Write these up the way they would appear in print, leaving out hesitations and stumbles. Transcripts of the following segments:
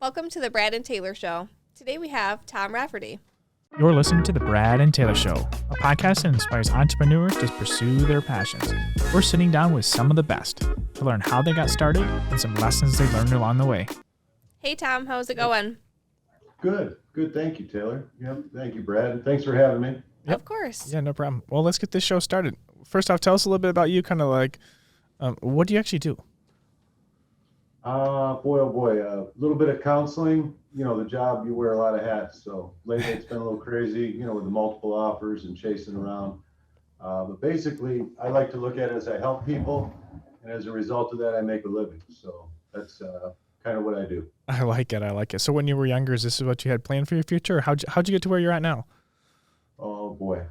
Welcome to the Brad and Taylor Show. Today we have Tom Rafferty. You're listening to the Brad and Taylor Show, a podcast that inspires entrepreneurs to pursue their passions. We're sitting down with some of the best to learn how they got started and some lessons they learned along the way. Hey Tom, how's it going? Good. Thank you, Taylor. Yep. Thank you, Brad. And thanks for having me. Yep. Of course. Yeah, no problem. Well, let's get this show started. First off, tell us a little bit about you, kind of like, what do you actually do? Boy, a little bit of counseling. You know, the job, you wear a lot of hats. So lately it's been a little crazy, with the multiple offers and chasing around. But basically, I like to look at it as I help people. And as a result of that, I make a living. So that's kind of what I do. I like it. So when you were younger, is this what you had planned for your future? Or how'd you get to where you're at now? Oh, boy.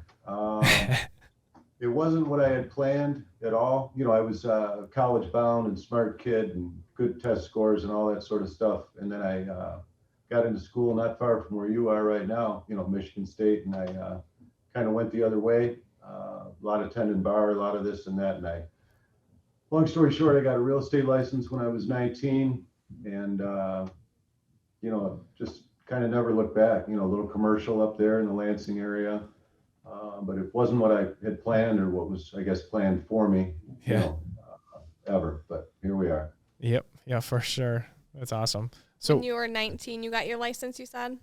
It wasn't what I had planned at all. I was college bound and smart kid and good test scores and all that sort of stuff. And then I got into school not far from where you are right now, Michigan State. And I kind of went the other way. A lot of tendon bar, a lot of this and that. And long story short, I got a real estate license when I was 19 and, just kind of never looked back, a little commercial up there in the Lansing area. But it wasn't what I had planned or what was, I guess, planned for me, ever. But here we are. Yep. Yeah, for sure. That's awesome. So when you were 19, you got your license, you said?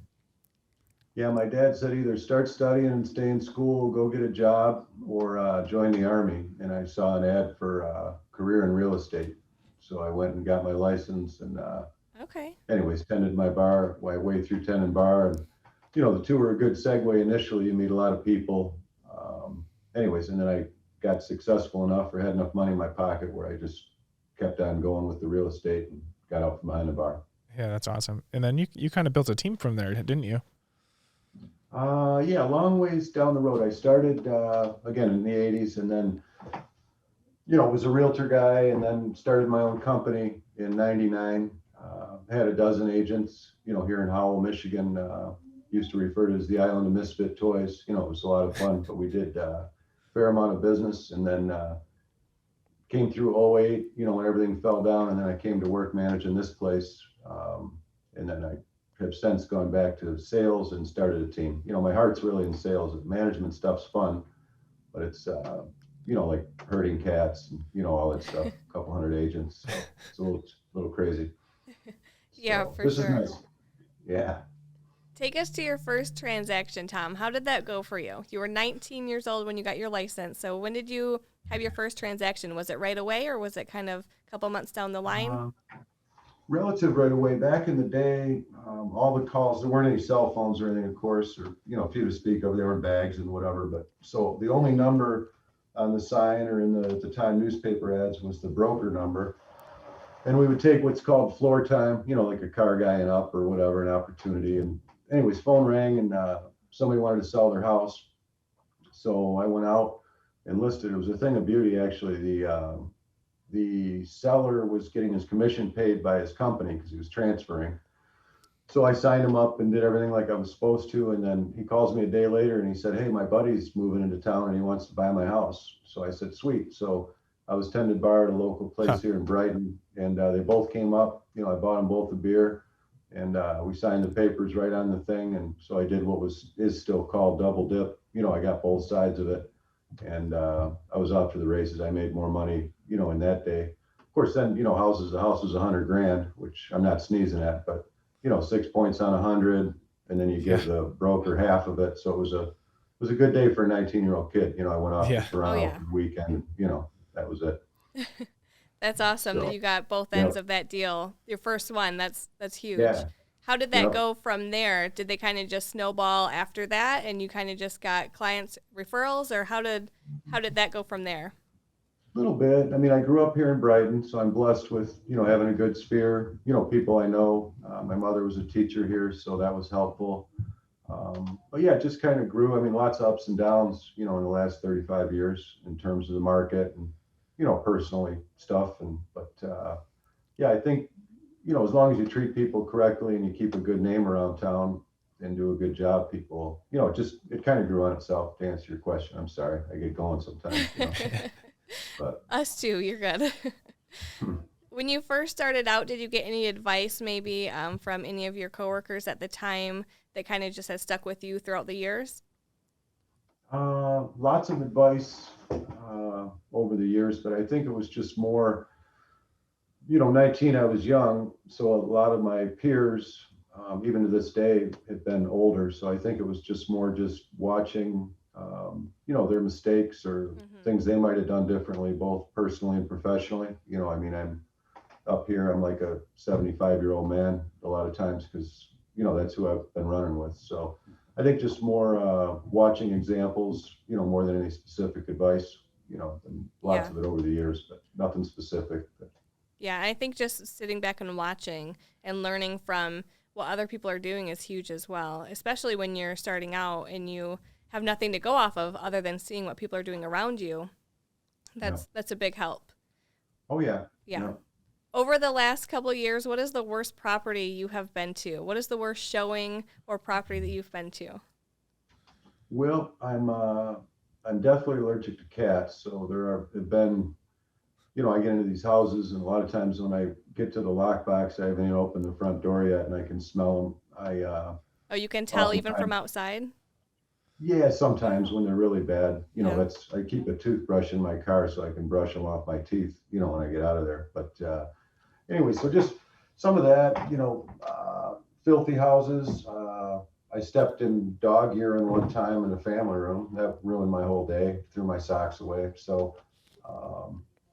Yeah, my dad said either start studying and stay in school, go get a job, or join the Army. And I saw an ad for a career in real estate. So I went and got my license and anyways, tended my bar, my way through tendon bar. And, the two were a good segue initially. You meet a lot of people. And then I got successful enough or had enough money in my pocket where I just kept on going with the real estate and got out from behind the bar. Yeah, that's awesome. And then you kind of built a team from there, didn't you? Yeah, a long ways down the road. I started, again, in the 80s and then, was a realtor guy and then started my own company in 99. Had a dozen agents, here in Howell, Michigan. Used to refer to it as the Island of Misfit Toys. It was a lot of fun, but we did a fair amount of business and then came through 08, when everything fell down, and then I came to work managing this place. And then I have since gone back to sales and started a team. My heart's really in sales. Management stuff's fun, but it's, like herding cats and, all that stuff, a couple hundred agents. So it's a little crazy. Yeah, so for this sure. Is nice. Yeah. Take us to your first transaction, Tom. How did that go for you? You were 19 years old when you got your license. So when did you have your first transaction? Was it right away or was it kind of a couple months down the line? Relative right away. Back in the day, all the calls, there weren't any cell phones or anything, of course, or, few to speak of, there were bags and whatever. But so the only number on the sign or in the at the time newspaper ads was the broker number. And we would take what's called floor time, like a car guy and up or whatever, an opportunity. And anyways, phone rang and somebody wanted to sell their house. So I went out and listed. It was a thing of beauty, actually. The seller was getting his commission paid by his company because he was transferring. So I signed him up and did everything like I was supposed to. And then he calls me a day later and he said, hey, my buddy's moving into town and he wants to buy my house. So I said, sweet. So I was tended bar at a local place here in Brighton, and they both came up. I bought them both a beer, and we signed the papers right on the thing. And so I did what is still called double dip. I got both sides of it, and I was off to the races. I made more money, in that day. Of course, then the house was $100,000, which I'm not sneezing at, but 6 points on 100, and then you give the broker half of it. So it was a good day for a 19-year-old kid. I went off to Toronto for the weekend. That was it. That's awesome that you got both ends of that deal. Your first one, that's huge. Yeah. How did that go from there? Did they kind of just snowball after that and you kind of just got clients referrals, or how did that go from there? A little bit. I mean, I grew up here in Brighton, so I'm blessed with, having a good sphere, people I know. My mother was a teacher here, so that was helpful. But yeah, it just kind of grew. I mean, lots of ups and downs, in the last 35 years in terms of the market and, personally stuff. But I think, as long as you treat people correctly and you keep a good name around town and do a good job, people, it kind of grew on itself. To answer your question, I'm sorry, I get going sometimes. But us too, you're good. When you first started out, did you get any advice maybe from any of your coworkers at the time that kind of just has stuck with you throughout the years? Lots of advice over the years, but I think it was just more, 19, I was young, so a lot of my peers, even to this day, have been older. So I think it was just more just watching, their mistakes or things they might have done differently, both personally and professionally. I'm up here, I'm like a 75-year-old man a lot of times because, that's who I've been running with. So I think just more watching examples, more than any specific advice, and lots of it over the years, but nothing specific. Yeah, I think just sitting back and watching and learning from what other people are doing is huge as well, especially when you're starting out and you have nothing to go off of other than seeing what people are doing around you. That's a big help. Oh, yeah. Yeah. Over the last couple of years, what is the worst property you have been to? What is the worst showing or property that you've been to? Well, I'm definitely allergic to cats, so have been, I get into these houses, and a lot of times when I get to the lockbox, I haven't even opened the front door yet, and I can smell them. You can tell even from outside? Yeah, sometimes when they're really bad, I keep a toothbrush in my car so I can brush them off my teeth, when I get out of there. But anyway, so just some of that, filthy houses. I stepped in dog urine one time in the family room. That ruined my whole day. Threw my socks away. So,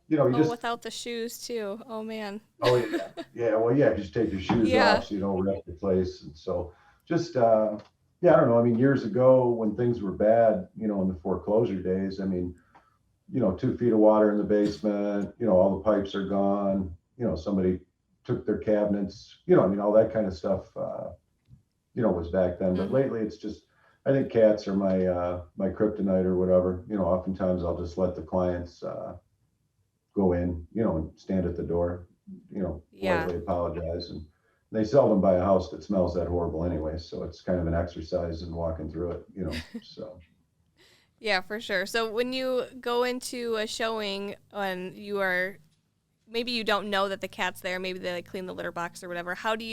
without the shoes too. Oh man. Oh yeah, yeah. Well, yeah. Just take your shoes off so you don't wreck the place. And so, just I don't know. I mean, years ago when things were bad, in the foreclosure days, 2 feet of water in the basement. All the pipes are gone. Somebody took their cabinets. All that kind of stuff. Was back then. But lately, it's just. I think cats are my kryptonite or whatever. Oftentimes I'll just let the clients go in, and stand at the door, politely apologize. And they seldom buy a house that smells that horrible anyway. So it's kind of an exercise in walking through it, so. Yeah, for sure. So when you go into a showing and maybe you don't know that the cat's there, maybe they clean the litter box or whatever, what do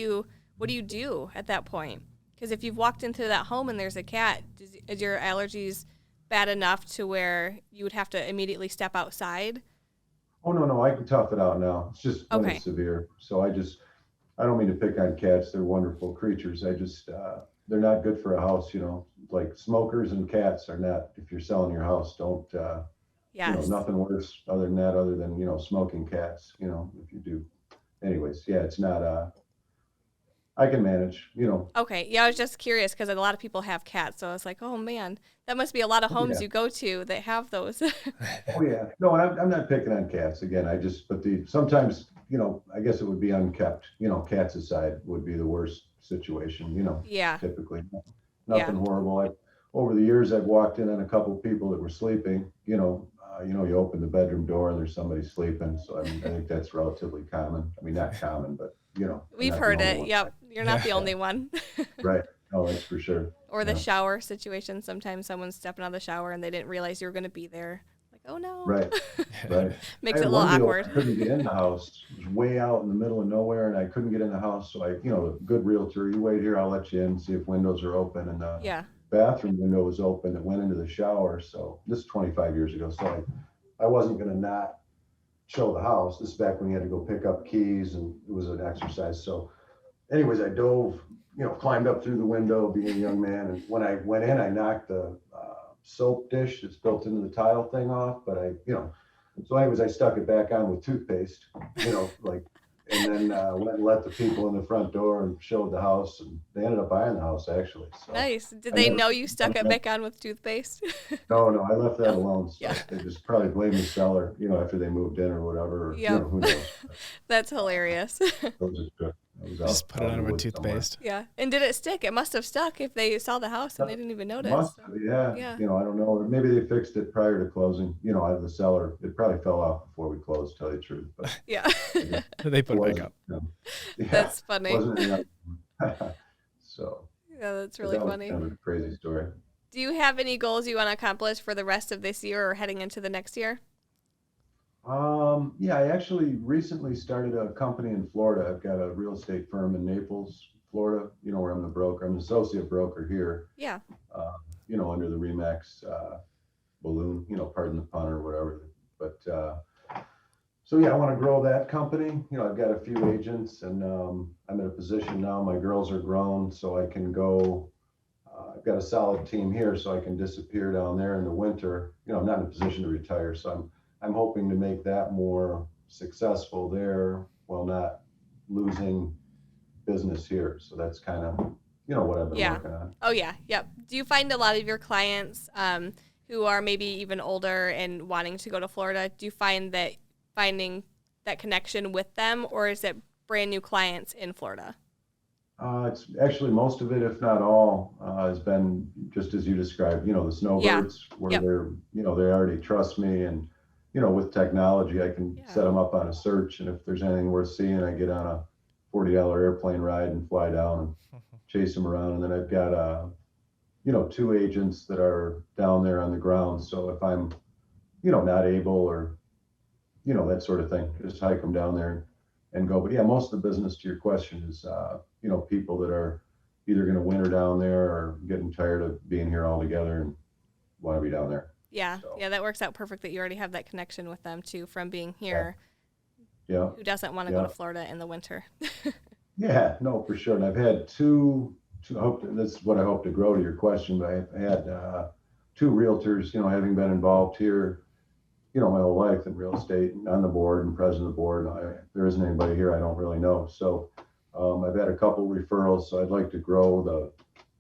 you do at that point? Because if you've walked into that home and there's a cat, is your allergies bad enough to where you would have to immediately step outside? Oh, no, I can tough it out now. It's just when it's severe. So I don't mean to pick on cats. They're wonderful creatures. They're not good for a house, like smokers and cats are not. If you're selling your house, don't, nothing worse other than, smoking cats, if you do. Anyways, yeah, it's not, I can manage, Okay. Yeah, I was just curious because a lot of people have cats. So I was like, oh, man, that must be a lot of homes you go to that have those. Oh, yeah. No, I'm not picking on cats. Again, sometimes, I guess it would be unkept, cats aside would be the worst situation, typically. Nothing horrible. Over the years, I've walked in on a couple of people that were sleeping, you open the bedroom door and there's somebody sleeping. So I think that's relatively common. I mean, not common, but we've heard it. Yep. You're not the only one. Right. Oh, that's for sure. Or the shower situation. Sometimes someone's stepping out of the shower and they didn't realize you were going to be there. Like, oh no. Right. Makes it a little awkward. I couldn't get in the house. It was way out in the middle of nowhere and I couldn't get in the house. So a good realtor, you wait here, I'll let you in, see if windows are open. And the bathroom window was open. It went into the shower. So this is 25 years ago. So I wasn't going to not show the house. This is back when you had to go pick up keys and it was an exercise. So anyways, I dove, climbed up through the window being a young man. And when I went in, I knocked the soap dish that's built into the tile thing off. But so anyways, I stuck it back on with toothpaste, and then went and let the people in the front door and showed the house. And they ended up buying the house, actually. So nice. Did they know you stuck it back on with toothpaste? No, I left that alone. So they just probably blamed the seller, after they moved in or whatever. Or, who knows. That's hilarious. Just put it on with toothpaste. Yeah. And did it stick? It must have stuck if they saw the house and they didn't even notice. Yeah. I don't know. Or maybe they fixed it prior to closing. I have the seller. It probably fell off before we closed, to tell you the truth. But they put it back up. That's funny. So. Yeah, that's really funny. Kind of a crazy story. Do you have any goals you want to accomplish for the rest of this year or heading into the next year? Yeah, I actually recently started a company in Florida. I've got a real estate firm in Naples, Florida, where I'm the broker. I'm an associate broker here, Yeah. uh, under the Remax balloon, pardon the pun or whatever. But so yeah, I want to grow that company. I've got a few agents, and I'm in a position now. My girls are grown, so I can go. I've got a solid team here, so I can disappear down there in the winter. I'm not in a position to retire, so I'm hoping to make that more successful there while not losing business here. So that's kind of what I've been Yeah. working on. Oh, yeah. Yep. Do you find a lot of your clients who are maybe even older and wanting to go to Florida, do you find that finding that connection with them, or is it brand new clients in Florida? It's actually most of it, if not all, has been just as you described, the Yeah. snowbirds where Yep. they already trust me. And, with technology, I can Yeah. set them up on a search. And if there's anything worth seeing, I get on a $40 airplane ride and fly down and chase them around. And then I've got, two agents that are down there on the ground. So if I'm, not able or, that sort of thing, just hike them down there and go. But yeah, most of the business, to your question, is people that are either going to winter down there or getting tired of being here altogether and want to be down there. Yeah. So Yeah, that works out perfect that you already have that connection with them too from being yeah, here. yeah, Who doesn't want to go yeah, to Florida in the winter? yeah. No, for sure. And I've had two. I hope this is what I hope to grow to your question. But I've had two realtors. Having been involved here, my whole life in real estate and on the board and president of the board. There isn't anybody here I don't really know. So I've had a couple referrals. So I'd like to grow the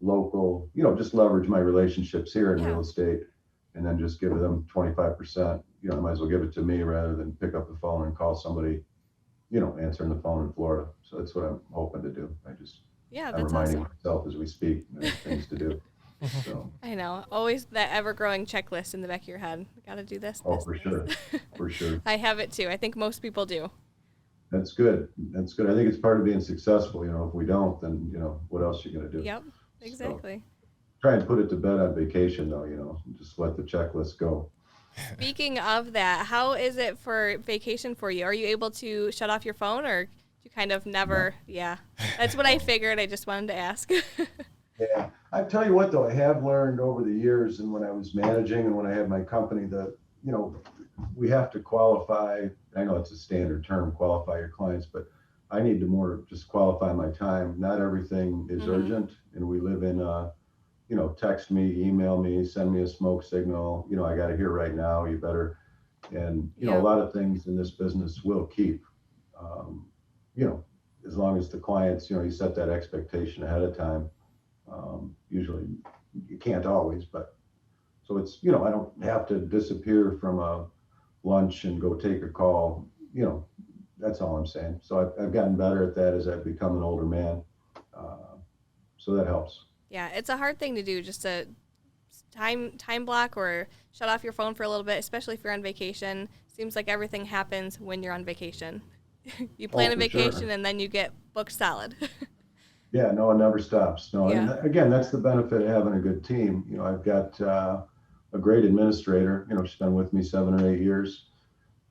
local, just leverage my relationships here in Yeah. real estate and then just give them 25%. I might as well give it to me rather than pick up the phone and call somebody, answering the phone in Florida. So that's what I'm hoping to do. Yeah, I'm that's reminding awesome. myself as we speak, there's things to do. So, I know. Always that ever growing checklist in the back of your head. Got to do this, oh, this, for sure. this. For sure. I have it too. I think most people do. That's good. That's good. I think it's part of being successful. If we don't, then, what else are you going to do? Yep, So exactly. try and put it to bed on vacation though, just let the checklist go. Speaking of that, how is it for vacation for you? Are you able to shut off your phone or do you kind of No. never? Yeah, that's what I figured. I just wanted to ask. Yeah. I tell you what though, I have learned over the years and when I was managing and when I had my company that, we have to qualify. I know it's a standard term, qualify your clients, but I need to more just qualify my time. Not everything is Hmm. urgent and we live in text me, email me, send me a smoke signal. I got to hear right now. You better. And a Yep. lot of things in this business will keep. Um, you know, as long as the clients, you set that expectation ahead of time. Usually, you can't always, but so it's I don't have to disappear from a lunch and go take a call. That's all I'm saying. So I've gotten better at that as I've become an older man. Uh, so that helps. Yeah, it's a hard thing to do, just to time block or shut off your phone for a little bit, especially if you're on vacation. Seems like everything happens when you're on vacation. You Oh, plan a for vacation sure. and then you get booked solid. Yeah, no, it never stops. No, and Yeah. again, that's the benefit of having a good team. I've got a great administrator. She's been with me 7 or 8 years.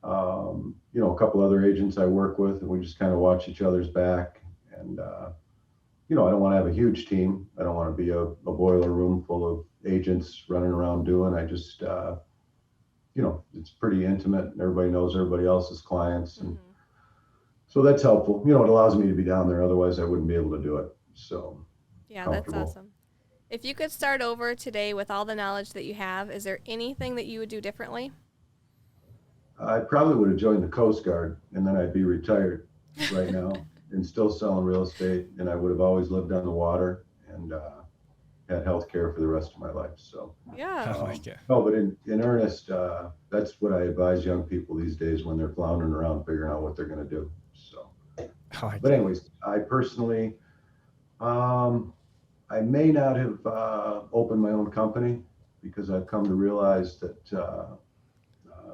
A couple other agents I work with, and we just kind of watch each other's back. And I don't want to have a huge team. I don't want to be a boiler room full of agents running around doing. I just, it's pretty intimate. Everybody knows everybody else's clients, and Hmm. so that's helpful. It allows me to be down there. Otherwise, I wouldn't be able to do it. So Yeah, that's comfortable. awesome. If you could start over today with all the knowledge that you have, is there anything that you would do differently? I probably would have joined the Coast Guard, and then I'd be retired right now and still selling real estate. And I would have always lived on the water and had health care for the rest of my life. So, Yeah. I like it. no, but in earnest, that's what I advise young people these days when they're floundering around figuring out what they're going to do. So, I like but it. anyways, I personally, um, I may not have opened my own company because I've come to realize that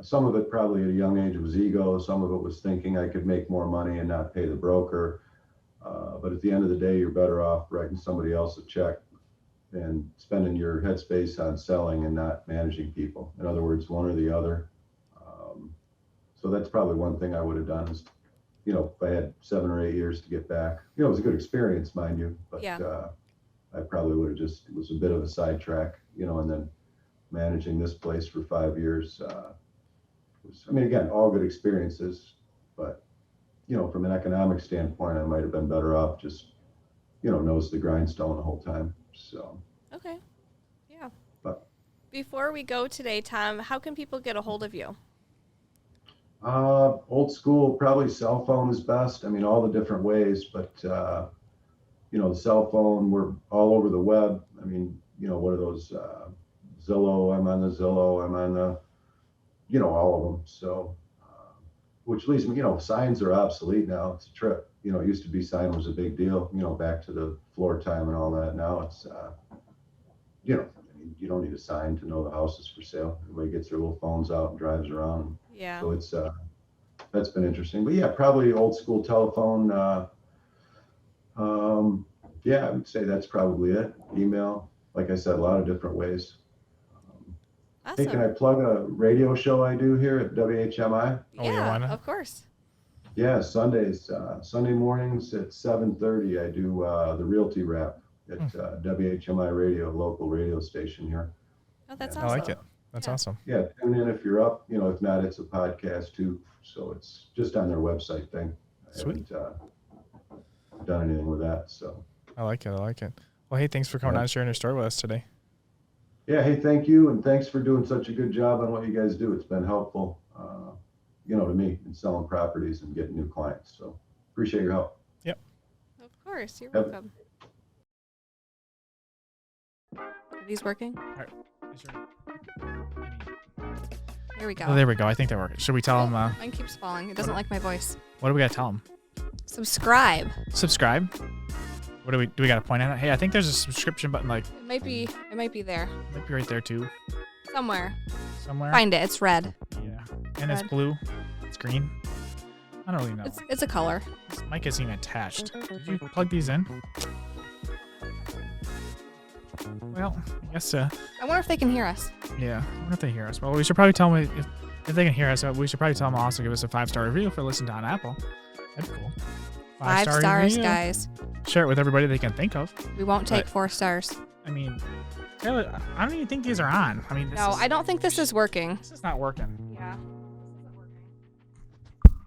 some of it probably at a young age was ego. Some of it was thinking I could make more money and not pay the broker. But at the end of the day, you're better off writing somebody else a check and spending your headspace on selling and not managing people. In other words, one or the other. Um, So that's probably one thing I would have done is, if I had 7 or 8 years to get back, it was a good experience, mind you, but I probably would have it was a bit of a sidetrack, and then managing this place for 5 years, again, all good experiences, but, from an economic standpoint, I might have been better off just, nose to the grindstone the whole time. So. Okay. Yeah. But before we go today, Tom, how can people get a hold of you? Old school, probably cell phone is best. All the different ways, but, the cell phone, we're all over the web. What are those, Zillow, I'm on the Zillow, I'm on the, all of them. So, which leads me, signs are obsolete now. It's a trip. It used to be sign was a big deal, back to the floor time and all that. Now it's, you don't need a sign to know the house is for sale. Everybody gets their little phones out and drives around. Yeah. So it's, that's been interesting. But yeah, probably old school telephone. I would say that's probably it. Email, like I said, a lot of different ways. Awesome. Hey, can I plug a radio show I do here at WHMI? Yeah, of course. Yeah, Sundays, Sunday mornings at 7:30, I do the Realty Wrap at WHMI Radio, local radio station here. Oh, that's awesome. I like it. That's awesome. Yeah, tune in if you're up. If not, it's a podcast too. So it's just on their website thing. Sweet. I haven't done anything with that. So I like it. Well, hey, thanks for coming on and sharing your story with us today. Yeah, hey, thank you, and thanks for doing such a good job on what you guys do. It's been helpful, to me in selling properties and getting new clients. So appreciate your help. Yep. Of course, you're welcome. Are these working? All right. Here we go. Oh, there we go. I think that worked. Should we tell them? Mine keeps falling. It doesn't like my voice. What do we got to tell them? Subscribe. Subscribe. What do we got to point at? Hey, I think there's a subscription button. It might be there. It might be right there too. Somewhere. Find it. It's red. Yeah. And it's blue. It's green. I don't really know. It's a color. This mic isn't even attached. Did you plug these in? Well, I guess. I wonder if they can hear us. Yeah, I wonder if they hear us. Well, we should probably tell them if they can hear us. We should probably tell them also give us a 5-star review if they listen on Apple. That'd be cool. 5 stars, review. Guys. Share it with everybody they can think of. We won't take 4 stars. Taylor, I don't even think these are on. I don't think this is working. This is not working. Yeah.